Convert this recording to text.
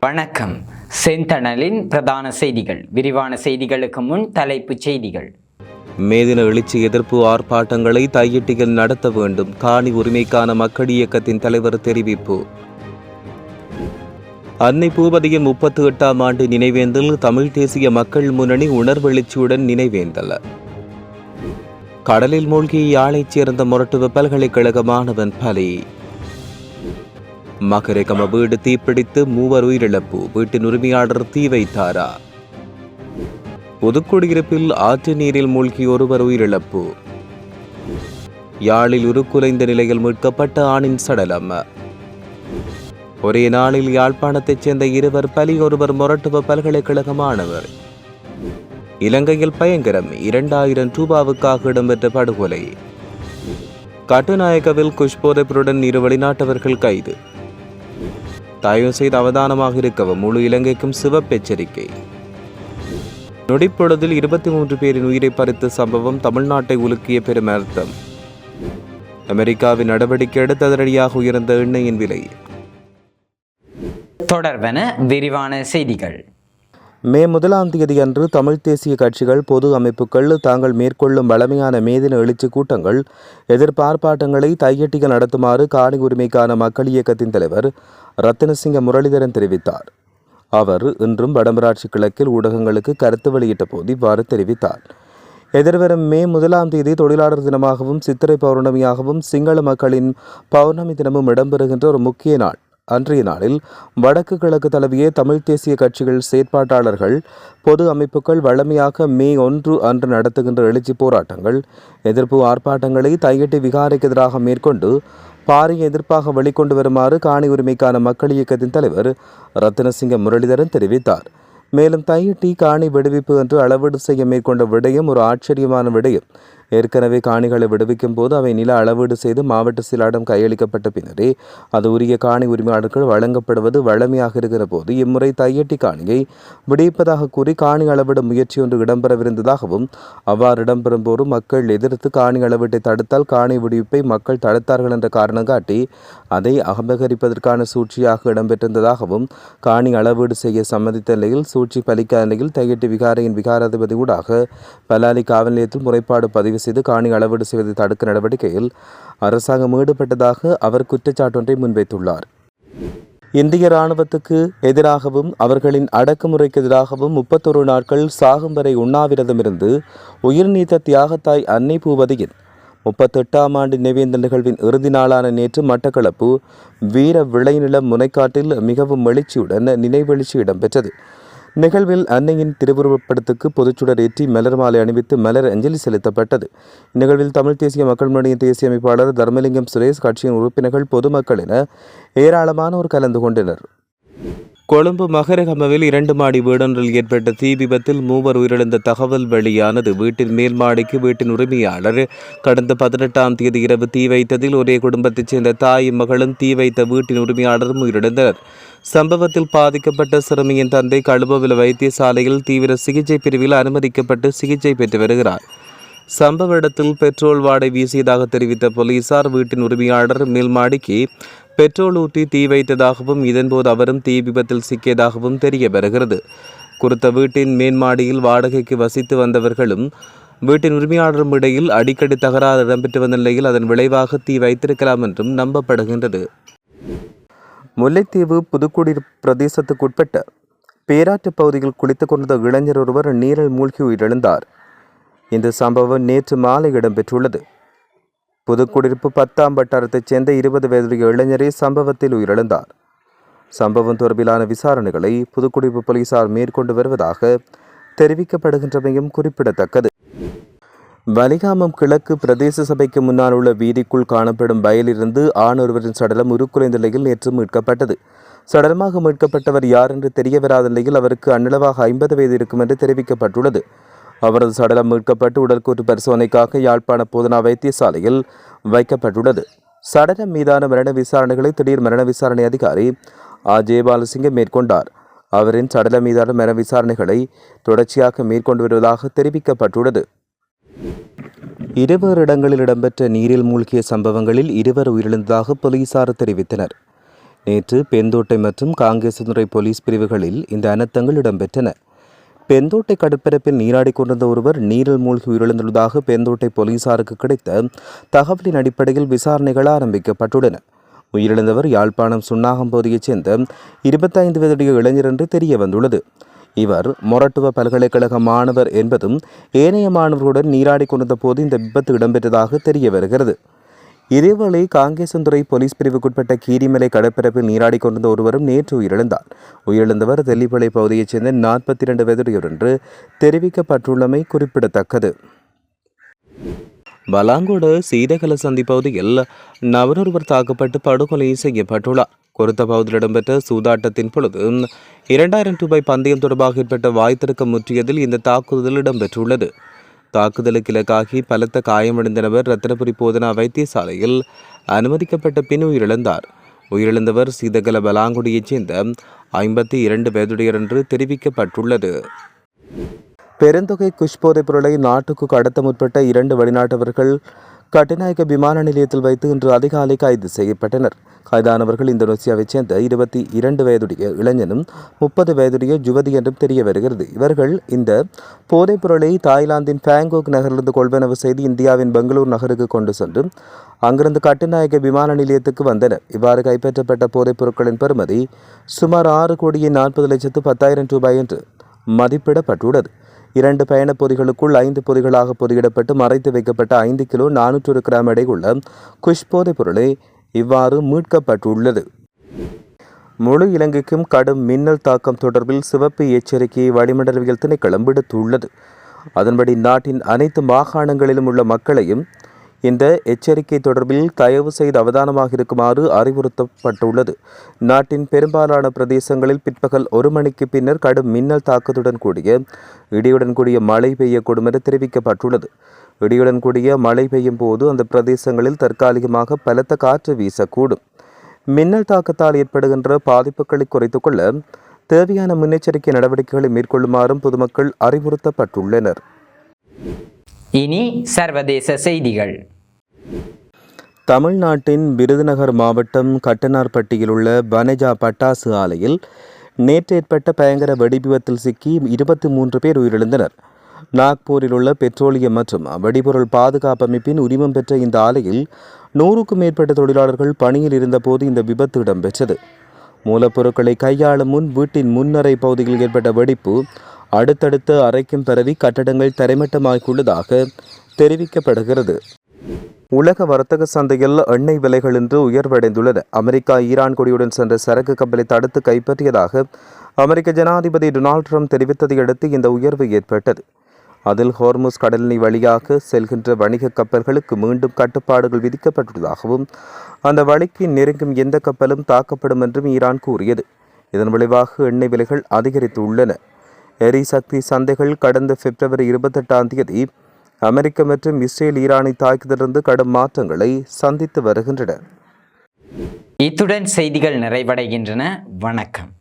வணக்கம். செந்தணலின் பிரதான செய்திகள். விரிவான செய்திகளுக்கு முன் தலைப்புச் செய்திகள். மேதின எழுச்சி எதிர்ப்பு ஆர்ப்பாட்டங்களை தையிட்டியில் நடத்த வேண்டும். காணி உரிமைக்கான மக்கள் இயக்கத்தின் தலைவர் தெரிவிப்பு. அன்னை பூபதியின் 38ஆம் ஆண்டு நினைவேந்தல் தமிழ் தேசிய மக்கள் முன்னணி உணர்வெழுச்சியுடன் நினைவேந்தல். கடலில் மூழ்கி யாழைச் சேர்ந்த மொரட்டுவ பல்கலைக்கழக மாணவன் பலி. மகரகம வீடு தீப்பிடித்து 3 உயிரிழப்பு. வீட்டின் உரிமையாளர் தீ வைத்தாரா? புதுக்குடியிருப்பில் ஆற்று நீரில் மூழ்கி 1 உயிரிழப்பு. யாழில் உருக்குலைந்த நிலையில் மீட்கப்பட்ட ஆணின் சடலம். ஒரே நாளில் யாழ்ப்பாணத்தைச் சேர்ந்த 2 பலி, 1 மொரட்டுவ பல்கலைக்கழக மாணவர். இலங்கையில் பயங்கரம், 2000 ரூபாவுக்காக இடம்பெற்ற படுகொலை. கட்டுநாயக்கவில் குஷ்போதைப்புடன் 2 வெளிநாட்டவர்கள் கைது. தயவு செய்து அவதானமாக இருக்கவும், முழு இலங்கைக்கும் சிவப்பு எச்சரிக்கை. நொடிப்பொழுதில் 23 பேரின் உயிரை பறித்த சம்பவம் தமிழ்நாட்டை உலுக்கிய பெரும் அர்த்தம். அமெரிக்காவின் நடவடிக்கை அடுத்ததடியாக உயர்ந்த எண்ணெயின் விலை. தொடர்பென விரிவான செய்திகள். மே 1ஆம் தேதி அன்று தமிழ் தேசிய கட்சிகள், பொது அமைப்புகள் தாங்கள் மேற்கொள்ளும் வளமையான மேதின எழுச்சி கூட்டங்கள், எதிர்ப்பார்ப்பாட்டங்களை தையட்டிகள் நடத்துமாறு காணி உரிமைக்கான மக்கள் இயக்கத்தின் தலைவர் ரத்தினசிங்க முரளிதரன் தெரிவித்தார். அவர் இன்றும் வடமராட்சி கிழக்கில் ஊடகங்களுக்கு கருத்து வெளியிட்ட போது இவ்வாறு தெரிவித்தார். எதிர்வரும் மே 1ஆம் தேதி தொழிலாளர் தினமாகவும் சித்திரை பௌர்ணமியாகவும் சிங்கள மக்களின் பௌர்ணமி தினமும் இடம்பெறுகின்ற ஒரு முக்கிய நாள். அன்றைய நாளில் வடக்கு கிழக்கு தழுவிய தமிழ் தேசிய கட்சிகள், செயற்பாட்டாளர்கள், பொது அமைப்புகள் வழமையாக மே 1 அன்று நடத்துகின்ற எழுச்சி போராட்டங்கள், எதிர்ப்பு ஆர்ப்பாட்டங்களை தையட்டி விகாரைக்கு எதிராக மேற்கொண்டு பாரிய எதிர்ப்பாக வெளிக்கொண்டு வருமாறு காணி உரிமைக்கான மக்கள் இயக்கத்தின் தலைவர் ரத்தினசிங்க முரளிதரன் தெரிவித்தார். மேலும் தையிட்டி காணி விடுவிப்பு என்று அளவீடு செய்ய மேற்கொண்ட விடயம் ஒரு ஆச்சரியமான விடயம். ஏற்கனவே காணிகளை விடுவிக்கும் போது அவை நில அளவீடு செய்து மாவட்ட செயலாளரிடம் கையளிக்கப்பட்ட பின்னரே அது உரிய காணி உரிமையாளர்கள் வழங்கப்படுவது வழமையாக இருக்கிற போது இம்முறை தையட்டி காணியை விடுவிப்பதாக கூறி காணி அளவிட முயற்சி ஒன்று இடம்பெறவிருந்ததாகவும், அவ்வாறு இடம்பெறும் போது மக்கள் எதிர்த்து காணி அளவீட்டை தடுத்தால் காணி விடுவிப்பை மக்கள் தடுத்தார்கள் என்ற காரணம் காட்டி அதை அபகரிப்பதற்கான சூழ்ச்சியாக இடம்பெற்றிருந்ததாகவும், காணி அளவீடு செய்ய சம்மதித்த நிலையில் சூழ்ச்சி பலிக்காத நிலையில் தையட்டி விகாரையின் விகாராதிபதி ஊடாக பலாலி காவல் நிலையத்தில் முறைப்பாடு பதிவு செய்து காணி அளவீடு செய்வதை தடுக்க நடவடிக்கையில் அரசாங்கம் ஈடுபட்டதாக அவர் குற்றச்சாட்டொன்றை முன்வைத்துள்ளார். இந்திய இராணுவத்துக்கு எதிராகவும் அவர்களின் அடக்குமுறைக்கு எதிராகவும் 31 நாட்கள் சாகும் வரை உண்ணாவிரதம் இருந்து உயிர் நீத்த தியாகத்தாய் அன்னை பூபதியின் 38ஆம் ஆண்டு நினைவேந்தல் நிகழ்வின் இறுதி நாளான நேற்று மட்டக்களப்பு வீர விளைநிலம் முனைக்காட்டில் மிகவும் எழுச்சியுடன் நினைவெழுச்சி இடம்பெற்றது. நிகழ்வில் அன்னையின் திருவுருவப்படத்துக்கு பொதுச்சுடர் ஏற்றி மலர் மாலை அணிவித்து மலர் அஞ்சலி செலுத்தப்பட்டது. இந்நிகழ்வில் தமிழ் தேசிய மக்கள் முன்னணியின் தேசிய அமைப்பாளர் தர்மலிங்கம் சுரேஷ், கட்சியின் உறுப்பினர்கள், பொதுமக்கள் என ஏராளமானோர் கலந்து கொண்டனர். கொழும்பு மகரகமவில் 2 மாடி வீடொன்றில் ஏற்பட்ட தீ விபத்தில் 3 உயிரிழந்த தகவல் வெளியானது. வீட்டின் மேல் மாடிக்கு வீட்டின் உரிமையாளர் கடந்த 18ஆம் தேதி இரவு தீ வைத்ததில் ஒரே குடும்பத்தைச் சேர்ந்த தாயும் மகளும் தீ வைத்த வீட்டின் உரிமையாளரும் உயிரிழந்தனர். சம்பவத்தில் பாதிக்கப்பட்ட சிறுமியின் தந்தை கழுபவில வைத்தியசாலையில் தீவிர சிகிச்சை பிரிவில் அனுமதிக்கப்பட்டு சிகிச்சை பெற்று வருகிறார். சம்பவ இடத்தில் பெட்ரோல் வாடை வீசியதாக தெரிவித்த போலீசார் வீட்டின் உரிமையாளர் மேல் மாடிக்கு பெட்ரோல் ஊற்றி தீ வைத்ததாகவும், இதன்போது அவரும் தீ விபத்தில் சிக்கியதாகவும் தெரிய வருகிறது. குறித்த வீட்டின் மேன்மாடியில் வாடகைக்கு வசித்து வந்தவர்களும் வீட்டின் உரிமையாளரும் இடையில் அடிக்கடி தகராறு இடம்பெற்று வந்த நிலையில் அதன் விளைவாக தீ வைத்திருக்கலாம் என்றும் நம்பப்படுகின்றது. முல்லைத்தீவு புதுக்குடியிருப்பு பிரதேசத்துக்குட்பட்ட பேராற்று பகுதியில் குளித்துக் கொண்ட இளைஞர் ஒருவர் நீரில் மூழ்கி உயிரிழந்தார். இந்த சம்பவம் நேற்று மாலை இடம்பெற்றுள்ளது. புதுக்குடியிருப்பு 10ஆம் வட்டாரத்தைச் சேர்ந்த 20 வயதுடைய இளைஞரே சம்பவத்தில் உயிரிழந்தார். சம்பவம் தொடர்பிலான விசாரணைகளை புதுக்குடியிருப்பு போலீசார் மேற்கொண்டு வருவதாக தெரிவிக்கப்படுகின்றமையும் குறிப்பிடத்தக்கது. வலிகாமம் கிழக்கு பிரதேச சபைக்கு முன்னால் உள்ள வீதிக்குள் காணப்படும் வயலிலிருந்து ஆண் ஒருவரின் சடலம் உருக்குலைந்த நிலையில் நேற்று மீட்கப்பட்டது. சடலமாக மீட்கப்பட்டவர் யார் என்று தெரிய வராத நிலையில் அவருக்கு அந்நிலவாக 50 வயது இருக்கும் என்று தெரிவிக்கப்பட்டுள்ளது. அவரது சடலம் மீட்கப்பட்டு உடற்கூற்று பரிசோதனைக்காக யாழ்ப்பாண போதனா வைத்தியசாலையில் வைக்கப்பட்டுள்ளது. சடலம் மீதான மரண விசாரணைகளை திடீர் மரண விசாரணை அதிகாரி ஜெயபாலசிங்க மேற்கொண்டார். அவரின் சடலம் மீதான மரண விசாரணைகளை தொடர்ச்சியாக மேற்கொண்டு வருவதாக தெரிவிக்கப்பட்டுள்ளது. 2 இடங்களில் இடம்பெற்ற நீரில் மூழ்கிய சம்பவங்களில் 2 உயிரிழந்ததாக போலீசார் தெரிவித்தனர். நேற்று பெந்தோட்டை மற்றும் காங்கேசன்துறை போலீஸ் பிரிவுகளில் இந்த அனர்த்தங்கள் இடம்பெற்றன. பெந்தோட்டை கடற்பரப்பில் நீராடிக் கொண்டிருந்த ஒருவர் நீரில் மூழ்கி உயிரிழந்துள்ளதாக பெந்தோட்டை போலீசாருக்கு கிடைத்த தகவலின் அடிப்படையில் விசாரணைகள் ஆரம்பிக்கப்பட்டுள்ளன. உயிரிழந்தவர் யாழ்ப்பாணம் சுன்னாகம் பகுதியைச் சேர்ந்த 25 வயதுடைய இளைஞர் என்று தெரிய வந்துள்ளது. இவர் மொரட்டுவ பல்கலைக்கழக மாணவர் என்பதும் ஏனைய மாணவர்களுடன் நீராடிக் கொண்டிருந்த போது இந்த விபத்து இடம்பெற்றதாக தெரிய வருகிறது. இதேவேளை காங்கேசன்துறை போலீஸ் பிரிவுக்குட்பட்ட கீரிமலை கடற்பரப்பில் நீராடிக் கொண்டிருந்த ஒருவரும் நேற்று உயிரிழந்தார். உயிரிழந்தவர் தெல்லிப்பளை பகுதியைச் சேர்ந்த 42 வயதுடையவர் என்று தெரிவிக்கப்பட்டுள்ளமை குறிப்பிடத்தக்கது. பலாங்கொடு சீதகல சந்தி பகுதியில் நபரொருவர் தாக்கப்பட்டு படுகொலை செய்யப்பட்டுள்ளார். குறித்த பகுதியில் இடம்பெற்ற சூதாட்டத்தின் பொழுது 2000 ரூபாய் பந்தயம் தொடர்பாக ஏற்பட்ட வாய்த்திருக்கம் முற்றியதில் இந்த தாக்குதல் இடம்பெற்றுள்ளது. தாக்குதலுக்கு இலக்காகி பலத்த காயமடைந்த நபர் ரத்தினபுரி போதனா வைத்தியசாலையில் அனுமதிக்கப்பட்ட பின் உயிரிழந்தார். உயிரிழந்தவர் சீதகல பலாங்குடியைச் சேர்ந்த 52 வயதுடையர் என்று தெரிவிக்கப்பட்டுள்ளது. பெருந்தொகை குஷ் போதைப் பொருளை நாட்டுக்கு கடத்த முற்பட்ட 2 வெளிநாட்டவர்கள் கட்டுநாயக்க விமான நிலையத்தில் வைத்து இன்று அதிகாலை கைது செய்யப்பட்டனர். கைதானவர்கள் இந்தோனேசியாவைச் சேர்ந்த 22 வயதுடைய இளைஞனும் 30 வயதுடைய யுவதி என்றும் தெரிய வருகிறது. இவர்கள் இந்த போதைப் பொருளை தாய்லாந்தின் பாங்காக் நகரிலிருந்து கொள்வனவு செய்து இந்தியாவின் பெங்களூர் நகருக்கு கொண்டு சென்று அங்கிருந்து கட்டுநாயக்க விமான நிலையத்துக்கு வந்தனர். இவ்வாறு கைப்பற்றப்பட்ட போதைப் பொருட்களின் பெறுமதி சுமார் 6,40,10,000 ரூபாய் என்று மதிப்பிடப்பட்டுள்ளது. 2 பயணப் பொதிகளுக்குள் 5 பொதிகளாக பொதியிடப்பட்டு மறைத்து வைக்கப்பட்ட 5 கிலோ 400 கிராம் எடையுள்ள குஷ் போதைப் பொருளை இவ்வாறு மீட்கப்பட்டுள்ளது. முழு இலங்கைக்கும் கடும் மின்னல் தாக்கம் தொடர்பில் சிவப்பு எச்சரிக்கையை வளிமண்டலவியல் திணைக்களம் விடுத்துள்ளது. அதன்படி நாட்டின் அனைத்து மாகாணங்களிலும் உள்ள மக்களையும் இந்த எச்சரிக்கை தொடர்பில் தயவு செய்து அவதானமாக இருக்குமாறு அறிவுறுத்தப்பட்டுள்ளது. நாட்டின் பெரும்பாலான பிரதேசங்களில் பிற்பகல் 1 மணிக்கு பின்னர் கடும் மின்னல் தாக்கத்துடன் கூடிய இடியுடன் கூடிய மழை பெய்யக்கூடும் என தெரிவிக்கப்பட்டுள்ளது. இடியுடன் கூடிய மழை பெய்யும் போது அந்த பிரதேசங்களில் தற்காலிகமாக பலத்த காற்று வீசக்கூடும். மின்னல் தாக்கத்தால் ஏற்படுகின்ற பாதிப்புகளை குறைத்துக் கொள்ள தேவையான முன்னெச்சரிக்கை நடவடிக்கைகளை மேற்கொள்ளுமாறும் பொதுமக்கள் அறிவுறுத்தப்பட்டுள்ளனர். இனி சர்வதேச செய்திகள். தமிழ்நாட்டின் விருதுநகர் மாவட்டம் கட்டனார்பட்டியில் உள்ள பனேஜா பட்டாசு ஆலையில் நேற்று ஏற்பட்ட பயங்கர வெடிவிபத்தில் சிக்கி 23 பேர் உயிரிழந்தனர். நாக்பூரில் உள்ள பெட்ரோலியம் மற்றும் வெடிபொருள் பாதுகாப்பு அமைப்பின் உரிமம் பெற்ற இந்த ஆலையில் 100க்கும் மேற்பட்ட தொழிலாளர்கள் பணியில் இருந்தபோது இந்த விபத்து இடம்பெற்றது. மூலப்பொருட்களை கையாளும் முன் வீட்டின் முன்னறை பகுதியில் ஏற்பட்ட வெடிப்பு அடுத்தடுத்த அறைக்கும் பரவி கட்டடங்கள் தரைமட்டமாகியுள்ளதாக தெரிவிக்கப்படுகிறது. உலக வர்த்தக சந்தையில் எண்ணெய் விலைகள் இன்று உயர்வடைந்துள்ளன. அமெரிக்கா ஈரான் கொடியுடன் சென்ற சரக்கு கப்பலை தடுத்து கைப்பற்றியதாக அமெரிக்க ஜனாதிபதி டொனால்ட் ட்ரம்ப் தெரிவித்ததை அடுத்து இந்த உயர்வு ஏற்பட்டது. அதில் ஹோர்முஸ் கடலினை வழியாக செல்கின்ற வணிக கப்பல்களுக்கு மீண்டும் கட்டுப்பாடுகள் விதிக்கப்பட்டுள்ளதாகவும் அந்த வழிக்கு நெருங்கும் எந்த கப்பலும் தாக்கப்படும் என்றும் ஈரான் கூறியது. இதன் விளைவாக எண்ணெய் விலைகள் அதிகரித்துள்ளன. எரிசக்தி சந்தைகள் கடந்த பிப்ரவரி 28ஆம் தேதி அமெரிக்க மற்றும் இஸ்ரேல் ஈரானை தாக்கியதிலிருந்து கடும் மாற்றங்களை சந்தித்து வருகின்றன. இத்துடன் செய்திகள் நிறைவடைகின்றன. வணக்கம்.